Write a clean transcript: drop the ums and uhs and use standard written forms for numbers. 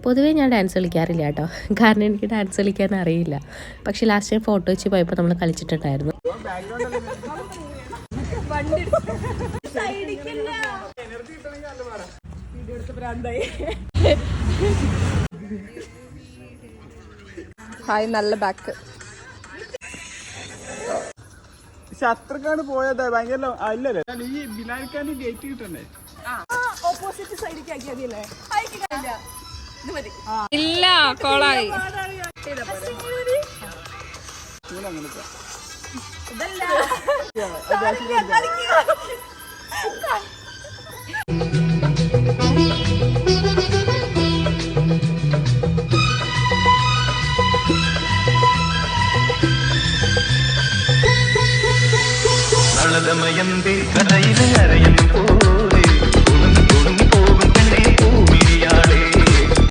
പൊതുവേ ഞാൻ ഡാൻസ് കളിക്കാറില്ല കേട്ടോ, കാരണം എനിക്ക് ഡാൻസ് കളിക്കാൻ അറിയില്ല. പക്ഷേ ലാസ്റ്റ് ടൈം ഫോട്ടോ വെച്ച് പോയപ്പോൾ നമ്മൾ കളിച്ചിട്ടുണ്ടായിരുന്നു. ഹായ്, നല്ല ബാക്ക്. ശത്രുക്കാണ് പോയത് ഭയങ്കര അല്ലല്ലേ ഈ ബിലാൽക്കാന് ഗേറ്റ് കിട്ടണ്ടേ? ഓപ്പോസിറ്റ് സൈഡിലേക്ക് ആക്കിയാൽ ഇല്ല, കോളായി. നളതമയന്തേ കഥയിലെ അരയൻ പോ